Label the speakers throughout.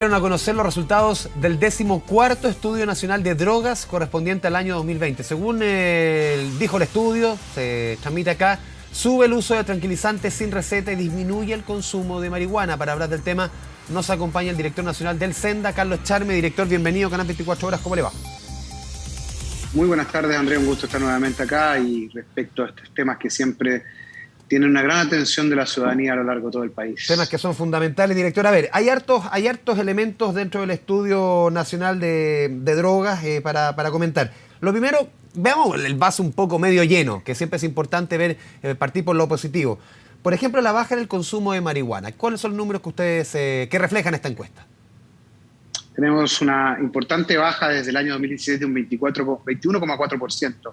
Speaker 1: Dieron a conocer los resultados del 14º Estudio Nacional de Drogas correspondiente al año 2020. Según dijo el estudio, se transmite acá, sube el uso de tranquilizantes sin receta y disminuye el consumo de marihuana. Para hablar del tema nos acompaña el director nacional del SENDA, Carlos Charme. Director, bienvenido a Canal 24 Horas, ¿cómo le va?
Speaker 2: Muy buenas tardes, Andrés, un gusto estar nuevamente acá y respecto a estos temas que siempre tienen una gran atención de la ciudadanía a lo largo de todo el país.
Speaker 1: Temas que son fundamentales, director. A ver, hay hartos elementos dentro del Estudio Nacional de Drogas para comentar. Lo primero, veamos el vaso un poco medio lleno, que siempre es importante ver, partir por lo positivo. Por ejemplo, la baja en el consumo de marihuana. ¿Cuáles son los números que ustedes que reflejan esta encuesta?
Speaker 2: Tenemos una importante baja desde el año 2017 de un 21,4%.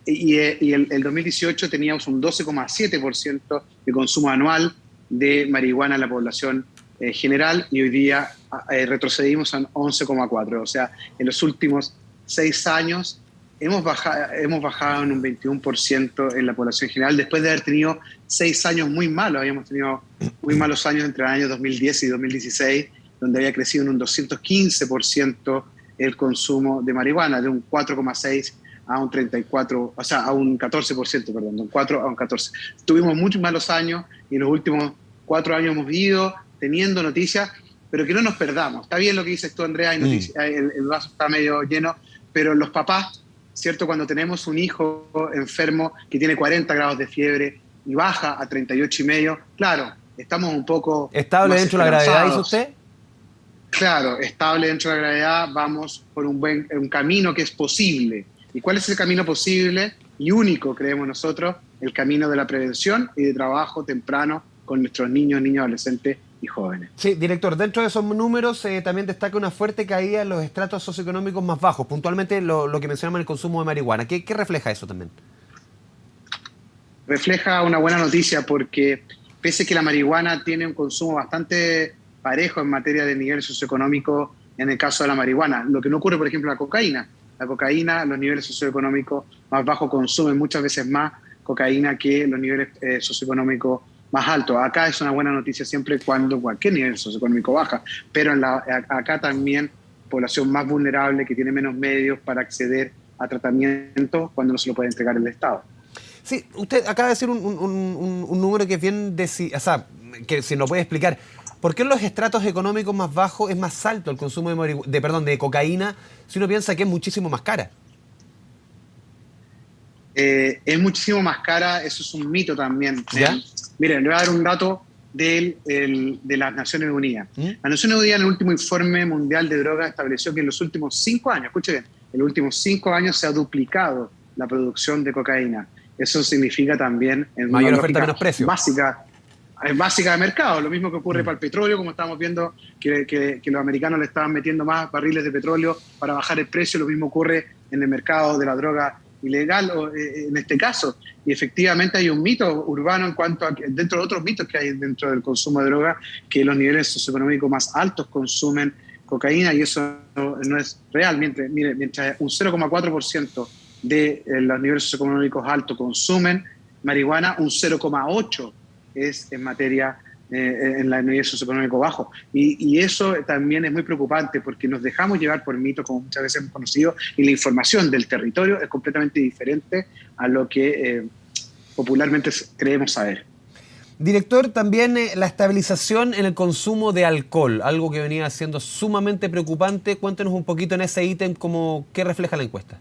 Speaker 2: Y el 2018 teníamos un 12,7% de consumo anual de marihuana en la población general y hoy día retrocedimos a 11,4%. O sea, en los últimos 6 años hemos bajado en un 21% en la población general después de haber tenido 6 años muy malos. Habíamos tenido muy malos años entre el año 2010 y 2016, donde había crecido en un 215% el consumo de marihuana, de un 4,6% a un 34%, o sea, a un 14%, perdón, de un 4 a un 14%. Tuvimos muchos malos años y en los últimos 4 años hemos ido teniendo noticias, pero que no nos perdamos. Está bien lo que dices tú, Andrea, el vaso está medio lleno, pero los papás, ¿cierto? Cuando tenemos un hijo enfermo que tiene 40 grados de fiebre y baja a 38,5, claro, estamos un poco
Speaker 1: ¿estable dentro de la gravedad, dice usted?
Speaker 2: Claro, estable dentro de la gravedad, vamos por un camino que es posible. ¿Y cuál es el camino posible y único, creemos nosotros? El camino de la prevención y de trabajo temprano con nuestros niños, adolescentes y jóvenes.
Speaker 1: Sí, director, dentro de esos números también destaca una fuerte caída en los estratos socioeconómicos más bajos, puntualmente lo que mencionamos en el consumo de marihuana. ¿Qué refleja eso también?
Speaker 2: Refleja una buena noticia porque pese a que la marihuana tiene un consumo bastante parejo en materia de nivel socioeconómico en el caso de la marihuana. Lo que no ocurre, por ejemplo, en la cocaína. La cocaína, los niveles socioeconómicos más bajos consumen muchas veces más cocaína que los niveles socioeconómicos más altos. Acá es una buena noticia siempre cuando cualquier nivel socioeconómico baja, pero acá también población más vulnerable que tiene menos medios para acceder a tratamiento cuando no se lo puede entregar el Estado.
Speaker 1: Sí, usted acaba de decir un número que es bien, o sea, que si nos puede explicar. ¿Por qué en los estratos económicos más bajos es más alto el consumo de cocaína si uno piensa que es muchísimo más cara?
Speaker 2: Es muchísimo más cara, eso es un mito también.
Speaker 1: ¿Ya?
Speaker 2: Miren, le voy a dar un dato de las Naciones Unidas. Las Naciones Unidas en el último informe mundial de drogas estableció que en los últimos 5 años, escuchen bien, en los últimos 5 años se ha duplicado la producción de cocaína. Eso significa también en
Speaker 1: mayor oferta, menos precio.
Speaker 2: Básica de mercado, lo mismo que ocurre para el petróleo, como estamos viendo que los americanos le estaban metiendo más barriles de petróleo para bajar el precio, lo mismo ocurre en el mercado de la droga ilegal en este caso. Y efectivamente hay un mito urbano en cuanto a, dentro de otros mitos que hay dentro del consumo de droga, que los niveles socioeconómicos más altos consumen cocaína y eso no es real. Mientras un 0,4% de los niveles socioeconómicos altos consumen marihuana, un 0,8% es en materia en el nivel socioeconómico bajo. Y eso también es muy preocupante porque nos dejamos llevar por mitos, como muchas veces hemos conocido, y la información del territorio es completamente diferente a lo que popularmente creemos saber.
Speaker 1: Director, también la estabilización en el consumo de alcohol, algo que venía siendo sumamente preocupante. Cuéntenos un poquito en ese ítem qué refleja la encuesta.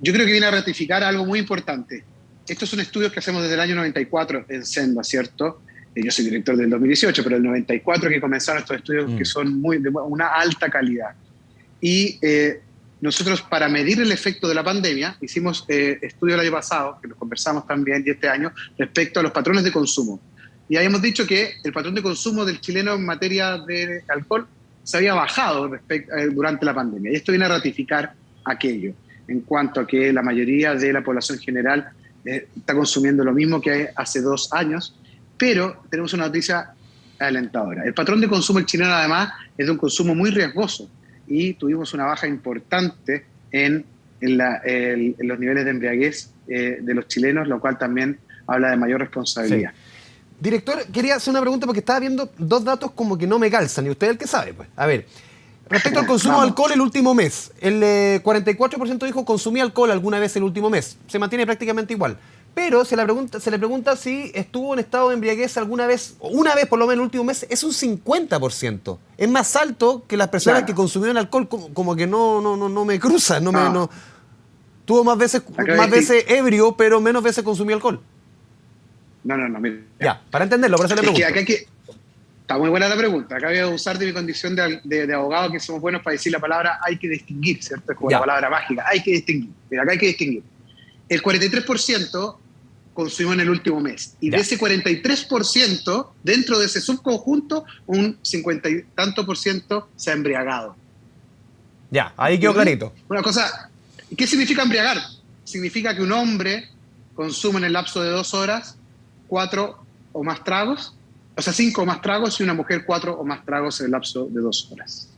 Speaker 2: Yo creo que viene a ratificar algo muy importante. Estos son estudios que hacemos desde el año 94 en SENDA, ¿cierto? Yo soy director del 2018, pero el 94 que comenzaron estos estudios que son de una alta calidad. Y nosotros, para medir el efecto de la pandemia, hicimos estudios el año pasado, que lo conversamos también, y este año, respecto a los patrones de consumo. Y habíamos dicho que el patrón de consumo del chileno en materia de alcohol se había bajado durante la pandemia. Y esto viene a ratificar aquello, en cuanto a que la mayoría de la población general está consumiendo lo mismo que hace 2 años, pero tenemos una noticia alentadora. El patrón de consumo del chileno, además, es de un consumo muy riesgoso y tuvimos una baja importante en los niveles de embriaguez de los chilenos, lo cual también habla de mayor responsabilidad.
Speaker 1: Sí. Director, quería hacer una pregunta porque estaba viendo dos datos como que no me calzan, y usted es el que sabe, pues. A ver, respecto al consumo de alcohol el último mes, el 44% dijo consumí alcohol alguna vez el último mes. Se mantiene prácticamente igual. Pero se le pregunta si estuvo en estado de embriaguez alguna vez, o una vez por lo menos el último mes, es un 50%. Es más alto que las personas que consumieron alcohol, como que no me cruza, no. Tuvo más veces ebrio, pero menos veces consumió alcohol.
Speaker 2: No, mira.
Speaker 1: Ya, para entenderlo, por eso le pregunto.
Speaker 2: Está muy buena la pregunta. Acá voy a usar de mi condición de abogado, que somos buenos para decir la palabra hay que distinguir, ¿cierto? Es como la palabra mágica, hay que distinguir. Mira, acá hay que distinguir. El 43% consumió en el último mes. Y de ese 43%, dentro de ese subconjunto, un 50 y tanto por ciento se ha embriagado.
Speaker 1: Ya, ahí quedó clarito.
Speaker 2: Una cosa, ¿qué significa embriagar? Significa que un hombre consume en el lapso de 2 horas 4 o más tragos, o sea, 5 o más tragos, y una mujer 4 o más tragos en el lapso de 2 horas.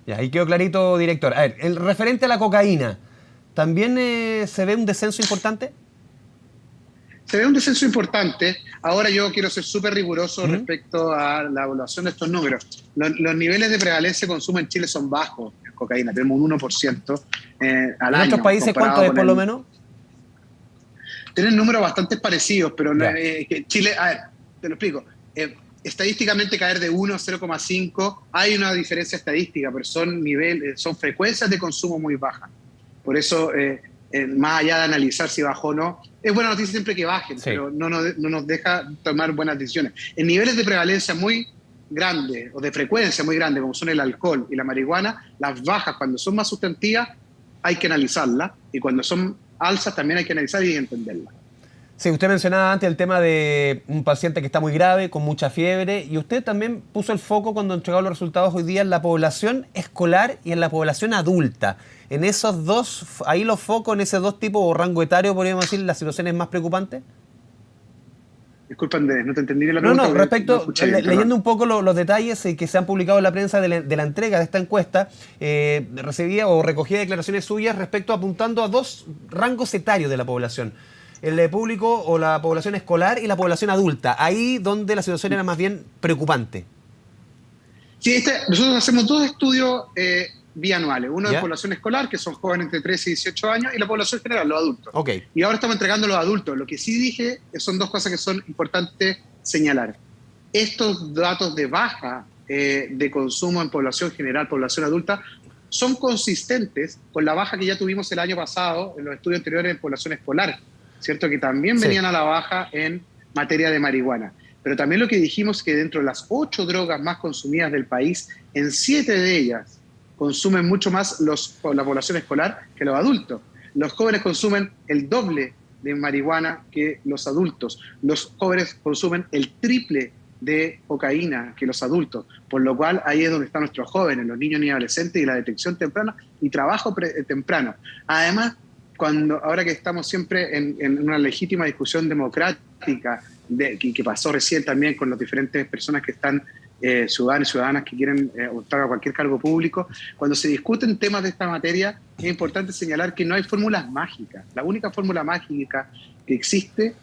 Speaker 1: Ya, ahí quedó clarito, director. A ver, el referente a la cocaína, ¿también se ve un descenso importante?
Speaker 2: Se ve un descenso importante. Ahora yo quiero ser súper riguroso respecto a la evaluación de estos números. Los niveles de prevalencia de consumo en Chile son bajos en cocaína. Tenemos un 1% al año.
Speaker 1: ¿En otros países cuánto es, por lo menos?
Speaker 2: Tienen números bastante parecidos, pero Chile, a ver, te lo explico. Estadísticamente caer de 1 a 0,5, hay una diferencia estadística, pero son frecuencias de consumo muy bajas. Por eso, más allá de analizar si bajó o no, es buena noticia siempre que bajen, pero no nos deja tomar buenas decisiones. En niveles de prevalencia muy grandes o de frecuencia muy grande, como son el alcohol y la marihuana, las bajas, cuando son más sustantivas, hay que analizarlas, y cuando son alzas también hay que analizar y entenderlas.
Speaker 1: Sí, usted mencionaba antes el tema de un paciente que está muy grave, con mucha fiebre, y usted también puso el foco cuando entregó los resultados hoy día en la población escolar y en la población adulta. En esos dos, ahí los focos, en esos dos tipos o rango etario, podríamos decir, las situaciones más preocupantes.
Speaker 2: Disculpa, Andrés, no te entendí la pregunta.
Speaker 1: Respecto, leyendo un poco los detalles que se han publicado en la prensa de la entrega de esta encuesta, recibía o recogía declaraciones suyas respecto apuntando a dos rangos etarios de la población. El público o la población escolar y la población adulta. Ahí donde la situación era más bien preocupante.
Speaker 2: Sí, nosotros hacemos 2 estudios bianuales. Uno de población escolar, que son jóvenes entre 13 y 18 años, y la población general, los adultos. Y ahora estamos entregando a los adultos. Lo que sí dije son 2 cosas que son importantes señalar. Estos datos de baja de consumo en población general, población adulta, son consistentes con la baja que ya tuvimos el año pasado en los estudios anteriores en población escolar, ¿cierto? Que también venían a la baja en materia de marihuana. Pero también lo que dijimos es que dentro de las 8 drogas más consumidas del país, en 7 de ellas consumen mucho más la población escolar que los adultos. Los jóvenes consumen el doble de marihuana que los adultos. Los jóvenes consumen el triple de cocaína que los adultos, por lo cual ahí es donde están nuestros jóvenes, los niños y adolescentes, y la detección temprana y trabajo temprano. Además, ahora que estamos siempre en una legítima discusión democrática que pasó recién también con las diferentes personas que están ciudadanos y ciudadanas que quieren optar a cualquier cargo público, cuando se discuten temas de esta materia es importante señalar que no hay fórmulas mágicas. La única fórmula mágica que existe,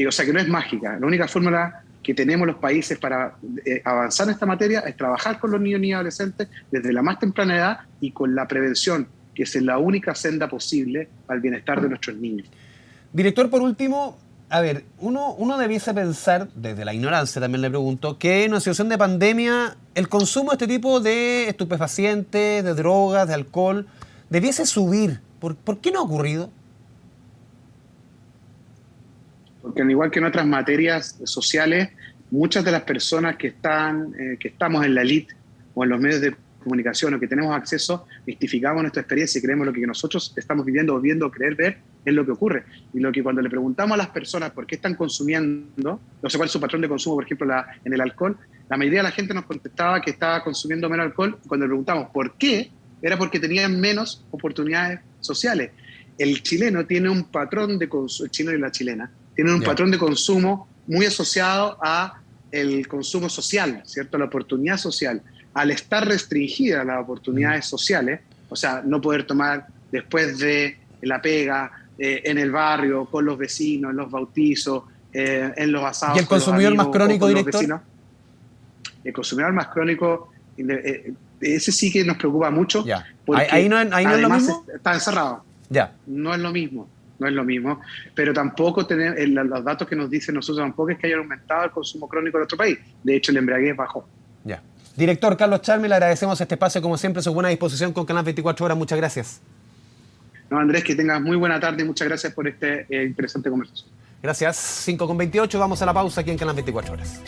Speaker 2: o sea que no es mágica, la única fórmula que tenemos los países para avanzar en esta materia es trabajar con los niños y adolescentes desde la más temprana edad y con la prevención, que es la única senda posible al bienestar de nuestros niños.
Speaker 1: Director, por último, a ver, uno debiese pensar, desde la ignorancia también le pregunto, que en una situación de pandemia el consumo de este tipo de estupefacientes, de drogas, de alcohol, debiese subir. ¿Por qué no ha ocurrido?
Speaker 2: Porque al igual que en otras materias sociales, muchas de las personas que estamos en la elite o en los medios de comunicación o que tenemos acceso, mistificamos nuestra experiencia y creemos lo que nosotros estamos viviendo o viendo o creer ver es lo que ocurre. Y lo que cuando le preguntamos a las personas por qué están consumiendo, no sé cuál es su patrón de consumo, por ejemplo, en el alcohol, la mayoría de la gente nos contestaba que estaba consumiendo menos alcohol. Cuando le preguntamos por qué, era porque tenían menos oportunidades sociales. El chileno tiene un patrón de consumo, el chileno y la chilena, tienen un patrón de consumo muy asociado a el consumo social, ¿cierto? La oportunidad social. Al estar restringida las oportunidades sociales, o sea, no poder tomar después de la pega, en el barrio, con los vecinos, en los bautizos, en los asados.
Speaker 1: ¿Y el consumidor más crónico, director?
Speaker 2: El consumidor más crónico, ese sí que nos preocupa mucho.
Speaker 1: Ya. Ahí no es lo mismo.
Speaker 2: Está encerrado.
Speaker 1: Ya.
Speaker 2: No es lo mismo. No es lo mismo, pero tampoco los datos que nos dicen nosotros tampoco es que haya aumentado el consumo crónico en nuestro país. De hecho, el embriaguez bajó.
Speaker 1: Ya. Director Carlos Charmi, le agradecemos este espacio, como siempre, su buena disposición con Canal 24 Horas. Muchas gracias.
Speaker 2: No, Andrés, que tengas muy buena tarde y muchas gracias por esta interesante conversación.
Speaker 1: Gracias. 5:28, vamos a la pausa aquí en Canal 24 Horas.